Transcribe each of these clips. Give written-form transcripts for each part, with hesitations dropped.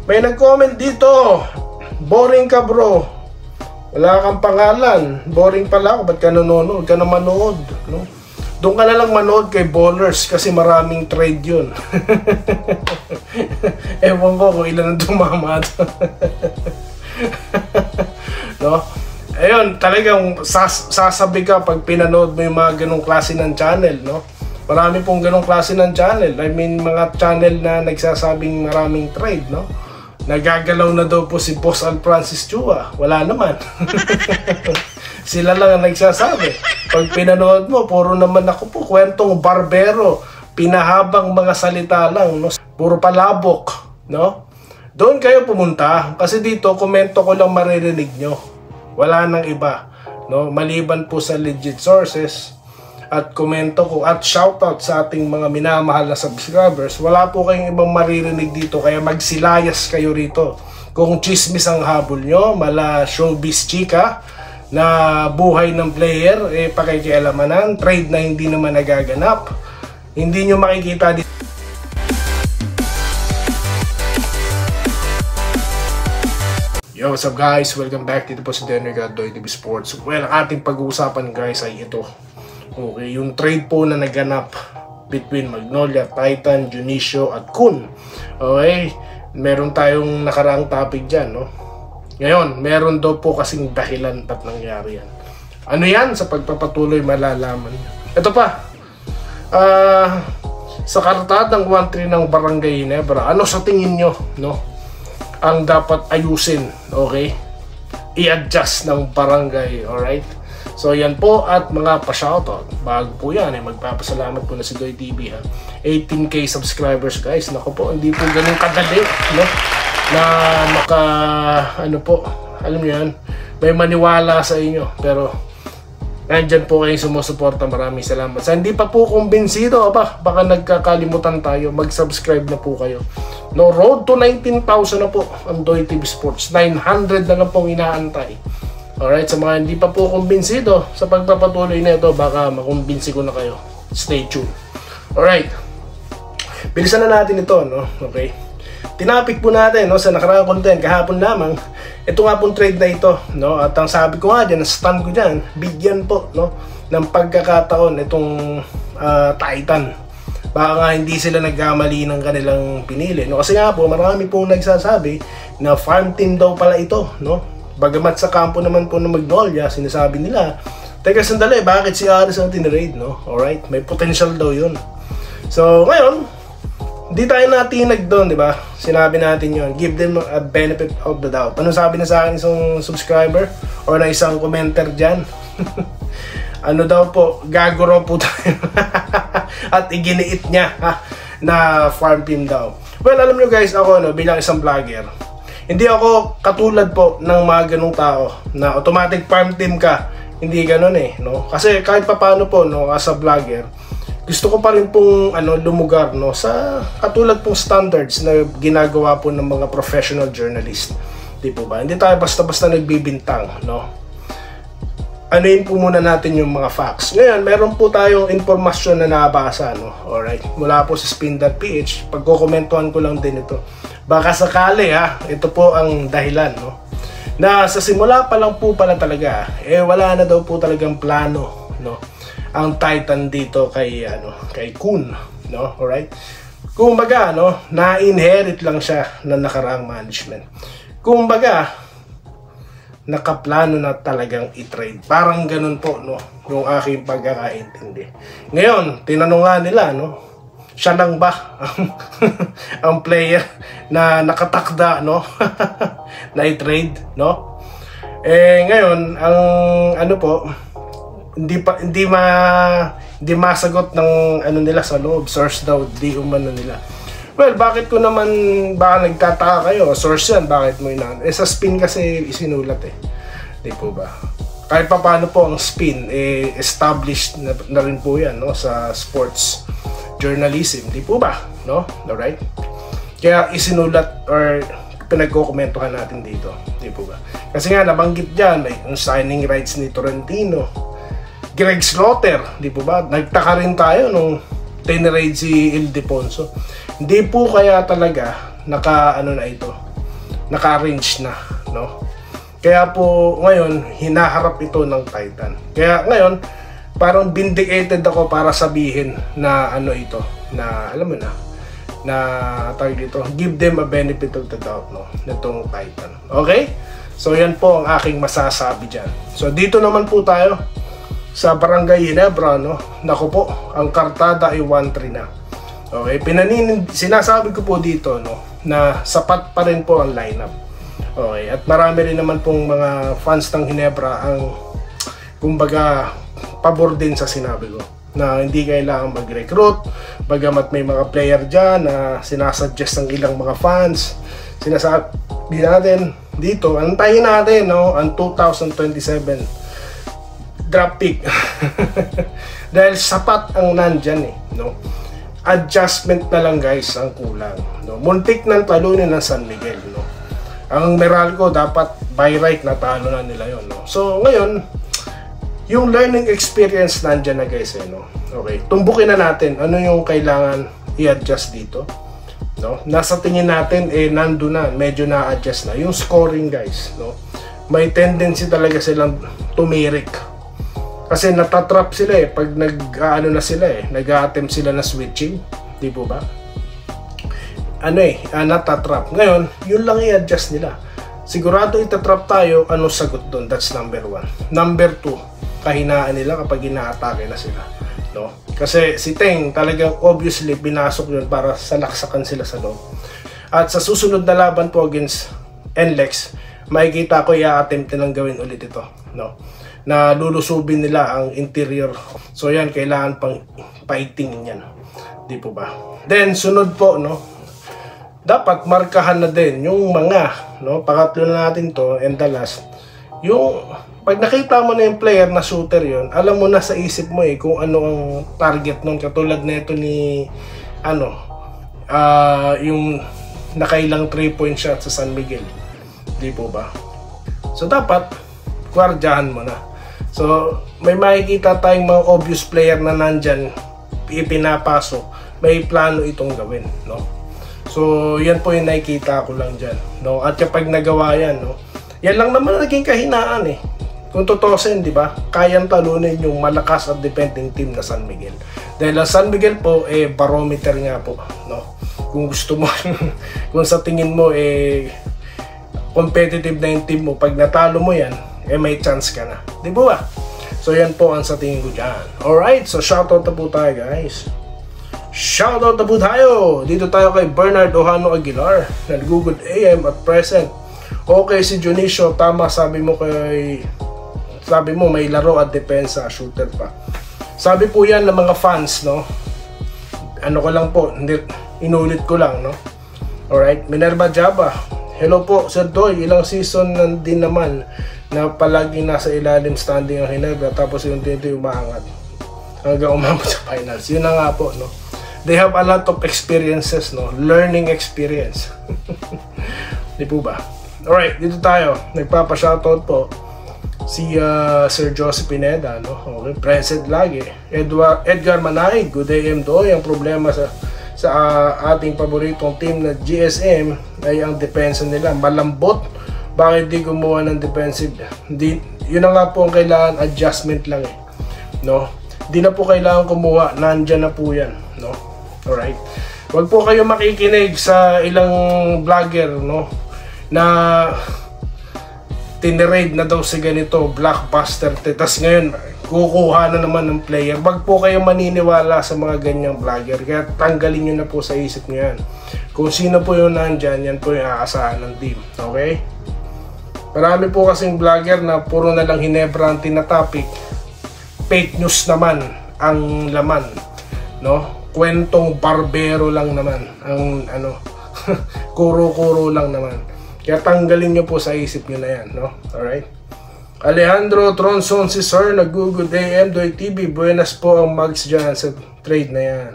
May nag-comment dito, boring ka bro, wala kang pangalan, boring pala ako, ba't ka nanonood? Ka na manood, no? Doon ka na lang manood kay Ballers kasi maraming trade yun. Ewan ko kung ilan ang tumama. No? Ayun, talagang sasabi ka pag pinanood mo yung mga ganong klase ng channel, no? Marami pong ganong klase ng channel. I mean, mga channel na nagsasabing maraming trade, no? Nagagalaw na daw po si Boss Al Francis Chua. Wala naman. Sila lang ang nagsasabi. Pag pinanood mo, puro naman ako po kwentong barbero, pinahabang mga salita lang, no? Puro palabok, no? Doon kayo pumunta kasi dito komento ko lang maririnig nyo. Wala nang iba, no? Maliban po sa legit sources at komento ko at shoutout sa ating mga minamahal na subscribers, wala po kayong ibang maririnig dito, kaya magsilayas kayo rito. Kung chismis ang habol nyo, mala showbiz chika na buhay ng player, pakikialamanan, trade na hindi naman nagaganap, hindi nyo makikita dito. Yo, what's up guys? Welcome back. Dito po si Denner Gadoy TV Sports. Well, ating pag-uusapan guys ay ito. Okay, yung trade po na naganap between Magnolia, Titan, Junicio at Kun. Okay, meron tayong nakaraang topic dyan, no? Ngayon, meron daw po kasing dahilan at nangyari yan. Ano yan? Sa pagpapatuloy malalaman nyo. Ito pa, sa kartadang 1-3 ng Barangay Ginebra, ano sa tingin nyo, no? Ang dapat ayusin, okay? I-adjust ng barangay, alright? So yan po, at mga pa-shoutout. Bago po yan, magpapasalamat po na si Doy TV, ha? 18k subscribers guys. Naku po, hindi po ganun kadali, no? Na ano po, alam niyo yan, may maniwala sa inyo, pero nandyan po kayong sumusuporta. Maraming salamat. Sa hindi pa po kumbinsido, baka nagkakalimutan tayo, mag-subscribe na po kayo. No, road to 19,000 na po ang Doy TV Sports. 900 na lang pong inaantay. Alright, sa mga hindi pa po kumbinsido sa pagpapatuloy na ito, baka makumbinsi ko na kayo. Stay tuned. Alright, bilisan na natin ito, no? Okay, tinapik po natin, no, sa nakaraang content kahapon lamang. Ito nga pong trade na ito, no? At ang sabi ko nga dyan, stand ko dyan, bigyan po, no, ng pagkakataon itong Titan. Baka nga hindi sila nagkamali ng kanilang pinili, no? Kasi nga po, marami pong nagsasabi na farm team daw pala ito, no? Bagamat sa kampo naman po ng Magnolia, sinasabi nila, teka sandali, bakit si Aris ang tinrade, no? Alright, may potential daw yun. So, ngayon, hindi tayo natinag doon, di ba? Sinabi natin yun, give them a benefit of the doubt. Ano sabi na sa akin isang subscriber or na isang commenter dyan? Ano daw po, gaguro po tayo. At iginiit niya, ha, na farm team daw. Well, alam nyo guys, ako, no, bilang isang vlogger, hindi ako katulad po ng mga ganong tao na automatic farm team ka. Hindi ganon no? Kasi kahit papano po, no, as a vlogger, gusto ko pa rin pong lumugar, no, sa katulad pong standards na ginagawa po ng mga professional journalist. Di po ba? Hindi tayo basta-basta nagbibintang, no? Anuin po muna natin yung mga facts. Ngayon, meron po tayong informasyon na nabasa, no? Alright, mula po sa spin.ph. Pagkokomentuhan ko lang din ito. Baka sakali, ha, ito po ang dahilan, no? Na sa simula pa lang po pala talaga, wala na daw po talagang plano, no, ang Titan dito kay kay Kun, no? Alright? Kumbaga, no, na-inherit lang siya ng nakaraang management. Kumbaga, nakaplano na talagang i-trade. Parang ganun po, no, yung aking pagkakaintindi. Ngayon, tinanong nga nila, no, siya lang ba ang player na nakatakda, no, na i-trade, no? Ngayon, ang po, hindi masagot ng nila sa loob, source daw, di umano nila. Well, bakit ko naman, baka nagtataka kayo, source yan, bakit mo sa spin kasi isinulat di po ba? Kahit pa paano po ang spin, established na rin po yan, no, sa sports journalism, di po ba, no? Alright? Kaya isinulat or pinagkokomentuhan natin dito, di po ba? Kasi nga nabanggit dyan, yung signing rights ni Torrentino, Greg Slaughter, di po ba? Nagtaka rin tayo nung tinrade si Ildefonso. Hindi po kaya talaga na ito, naka-arrange na, no? Kaya po ngayon hinaharap ito ng Titan. Kaya ngayon parang vindicated ako para sabihin na ano ito, na alam mo na tawag dito, give them a benefit of the doubt, no, nitong Titan. Okay? So yan po ang aking masasabi dyan. So dito naman po tayo sa Barangay Ginebra, no. Naku po, ang kartada ay 1-3 na. Okay, sinasabi ko po dito, no, na sapat pa rin po ang lineup. Okay, at marami rin naman pong mga fans ng Ginebra ang kumbaga pabor din sa sinabi ko na hindi kailangan mag-recruit, bagamat may mga player dyan na sinasuggest ng ilang mga fans. Sinasabi natin dito, antayin natin, no, ang 2027 draft pick. Dahil sapat ang nandyan, no. Adjustment na lang, guys, ang kulang, no. Muntik ng talunin ng San Miguel, no. Ang Meralco dapat by right na talo na nila yon, no. So ngayon yung learning experience nandyan na, guys, no. Okay, tumbukin na natin ano yung kailangan i-adjust dito, no. Nasa tingin natin nando na, medyo na-adjust na yung scoring, guys, no. May tendency talaga silang tumirik kasi natatrap sila pag nag-ano na sila nag-attempt sila na switching, di po ba? Natatrap. Ngayon, yun lang i-adjust nila. Sigurado itatrap tayo, ano sagot doon? That's number 1. Number 2, kahinaan nila kapag ina-atake na sila, no? Kasi si Teng talagang obviously pinasok yun para salaksakan sila sa loob. At sa susunod na laban po against NLEX, makikita ko i-attempt nilang gawin ulit ito, no? Na lulusubin nila ang interior. So yan, kailangan pang fighting yan, di po ba? Then sunod po, no, dapat markahan na din yung mga, no, pangatlo na natin to and the last, yung pag nakita mo na yung player na shooter yon, alam mo na sa isip mo kung ano ang target nun. Katulad na ito ni yung nakailang 3-point shot sa San Miguel, di po ba? So dapat gwardiyahan mo na. So may makikita tayong mga obvious player na nandyan ipinapasok, may plano itong gawin, no. So yan po yung nakikita ko lang dyan, no. At kapag nagawa yan, no, yan lang naman naging kahinaan kung tutusin, di ba, kayang talunin yung malakas at defending team na San Miguel. Dahil ang San Miguel po barometer nga po, no. Kung gusto mo kung sa tingin mo competitive na yung team mo, pag natalo mo yan, may chance ka na, di ba? So yan po ang sa tingin ko dyan. Alright, so shoutout na po tayo, guys. Shoutout na po tayo. Dito tayo kay Bernard Ohano Aguilar, nag-Good AM at present. Okay, si Junicio, tama, sabi mo may laro at depensa, shooter pa. Sabi po yan ng mga fans, no. Ano ko lang po, inulit ko lang, no. Alright, Minerva Java, hello po, Sir Doy, ilang season din naman na palagi nasa ilalim standing ang Ginebra, tapos yung dito umaangat hanggang umabot sa finals. Yun na nga po, no. They have a lot of experiences, no, learning experience. Di po ba? Alright, dito tayo, nagpapa-shoutout po si Sir Joseph Pineda, no. Okay, present lagi. Edgar Manay, good AM Doy. Ang problema sa ating paboritong team na GSM ay ang depensa nila malambot. Bakit di gumawa ng defensive? Yun na nga po ang kailangan, adjustment lang no. Di na po kailangan kumuha, nandyan na po yan, no. Alright, wag po kayo makikinig sa ilang vlogger, no, na tinirade na daw si ganito, blockbuster, tas ngayon kukuha na naman ng player. Wag po kayo maniniwala sa mga ganyang vlogger, kaya tanggalin nyo na po sa isip nyo yan. Kung sino po yung nandyan, yan po yung aasahan ng team, okay? Marami po kasing vlogger na puro na lang Ginebra ang tinatopic. Fake news naman ang laman, no? Kwentong barbero lang naman ang kuro-kuro lang naman. Kaya tanggalin nyo po sa isip nyo na yan, no? Alright? Alejandro Tronson, si Sir, nag-Good AM Doy TV. Buenas po ang mags dyan sa trade na yan.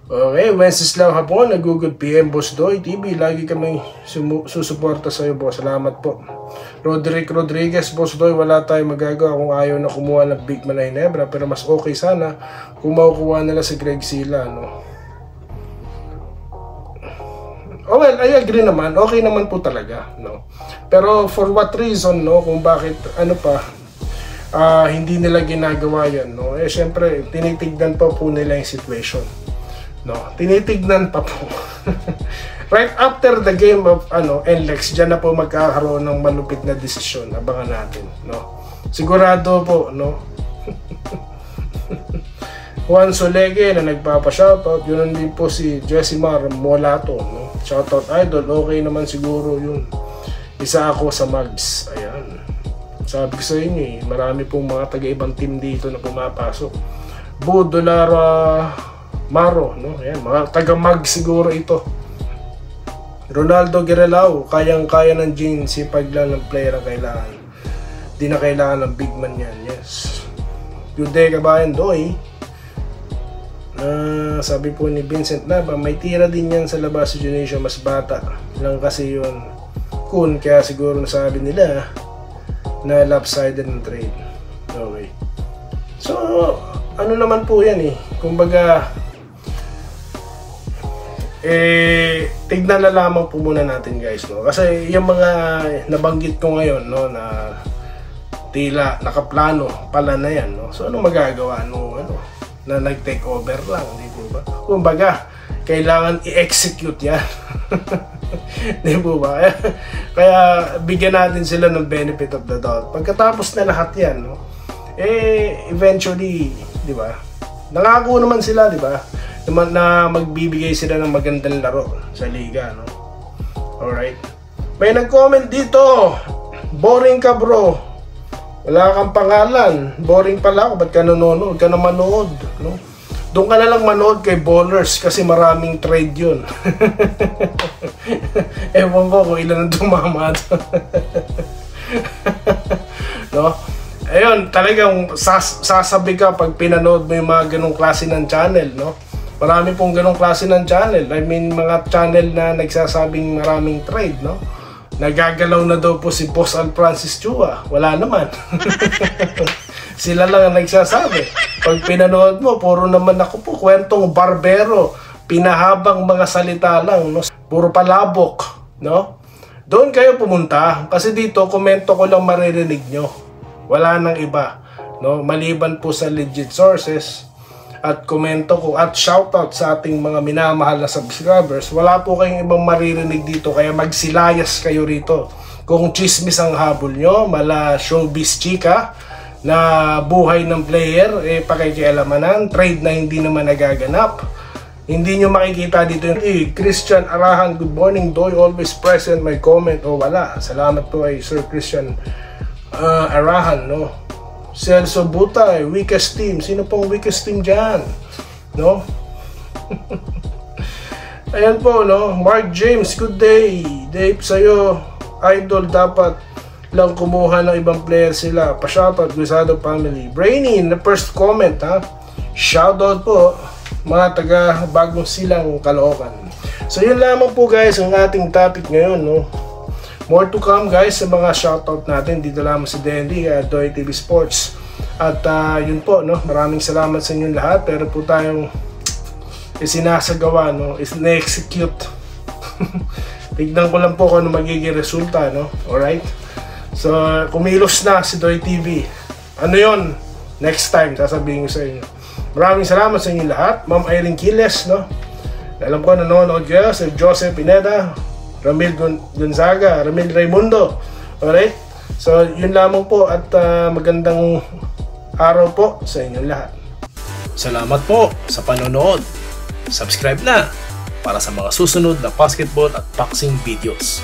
Okay, Wenceslao Hapon, nag-Good PM Boss Doy TV. Lagi kami susuporta sa iyo, boss. Salamat po. Roderick Rodriguez, Boss Doy, wala tayong magagawa kung ayaw na kumuha ng big man na Ginebra, pero mas okay sana kung makukuha nila si Greg Sila, no? Oh well, I agree naman. Okay naman po talaga, no. Pero for what reason, no, kung bakit hindi nila ginagawa 'yan, no? Eh syempre, tinitignan pa po nila yung situation. No, tinitignan pa po. Right after the game of NLEX, diyan na po magkakaroon ng malupit na desisyon. Abangan natin, no. Sigurado po, no. Juan Solegue na nagpapa-shoutout, yun din po si Jessimar Molato, no? Shoutout idol, okay naman siguro yun. Isa ako sa Mags, ayan. Sabi ko sa inyo marami pong mga taga-ibang team dito na pumapasok. Budolara Maro, no? Ayan, mga taga-Mags siguro ito. Ronaldo Guerrelao, kayang-kaya ng jeans, sipag lang ng player ang kailangan. Di na kailangan ng big man yan, yes. Yude Kabayan Doy, sabi po ni Vincent Nava, may tira din yan sa labas si Junisio, mas bata lang kasi yun Kun, kaya siguro nasabi nila na lopsided ng trade. Okay. So, ano naman po yan kumbaga, tignan na lamang po muna natin guys, no? Kasi yung mga nabanggit ko ngayon, no, na tila nakaplano pala na yan, no? So, ano magagawa na nag-take over lang, di po ba? Kumbaga, kailangan i-execute yan. Di po ba? Kaya bigyan natin sila ng benefit of the doubt. Pagkatapos na lahat yan, no? Eventually, di ba? Nangako naman sila, di ba? Na magbibigay sila ng magandang laro sa liga, no? Alright. May nag-comment dito. Boring ka, bro. Wala kang pangalan. Boring pala ako. Ba't ka nanonood? Huwag ka na manood, no? Doon ka na lang manood kay Ballers kasi maraming trade yun. Ewan ko kung ilan ang tumama. No? Ayun, talagang sasabi ka pag pinanood mo yung mga ganong klase ng channel, no? Marami pong ganong klase ng channel. I mean, mga channel na nagsasabing maraming trade, no? Nagagalaw na daw po si Boss Al Francis Chua. Wala naman. Sila lang ang nagsasabi. Pag pinanood mo, puro naman ako po kwentong barbero. Pinahabang mga salita lang, no? Puro palabok, no? Doon kayo pumunta. Kasi dito, komento ko lang maririnig nyo. Wala nang iba, no? Maliban po sa legit sources at komento ko at shoutout sa ating mga minamahal na subscribers, wala po kayong ibang maririnig dito, kaya magsilayas kayo rito. Kung chismis ang habol nyo, mala showbiz chika na buhay ng player, pakikialamanan, trade na hindi naman nagaganap. Hindi nyo makikita dito yung Christian Arahan, good morning, Doy, always present, may comment o wala. Salamat po ay Sir Christian Arahan, no? Celso Butay, weakest team. Sino pong weakest team dyan? No? Ayan po, no? Mark James, good day. Dave, sa'yo, idol, dapat lang kumuha ng ibang player sila. Pa-shoutout, Guisado family. Brainy, na first comment, ha? Shoutout po, mga taga Bagong Silang, Caloocan. So, yun lamang po, guys, ang ating topic ngayon, no? More to come guys sa mga shoutout natin dito lamang sa Dendy at Doy TV Sports. At yun po, no, maraming salamat sa inyong lahat. Pero po tayong isinasagawa, no, is na-execute. Tignan ko lang po kung ano magiging resulta, no. Alright. So kumilos na si Doy TV. Ano yon? Next time sasabihin ko sa inyo. Maraming salamat sa inyong lahat. Ma'am Irene Quiles, no. Alam ko nanonood kayo, Sir Joseph Pineda, Ramil Gonzaga, Ramil Raimundo. Alright? So, yun lamang po at magandang araw po sa inyong lahat. Salamat po sa panonood. Subscribe na para sa mga susunod na basketball at boxing videos.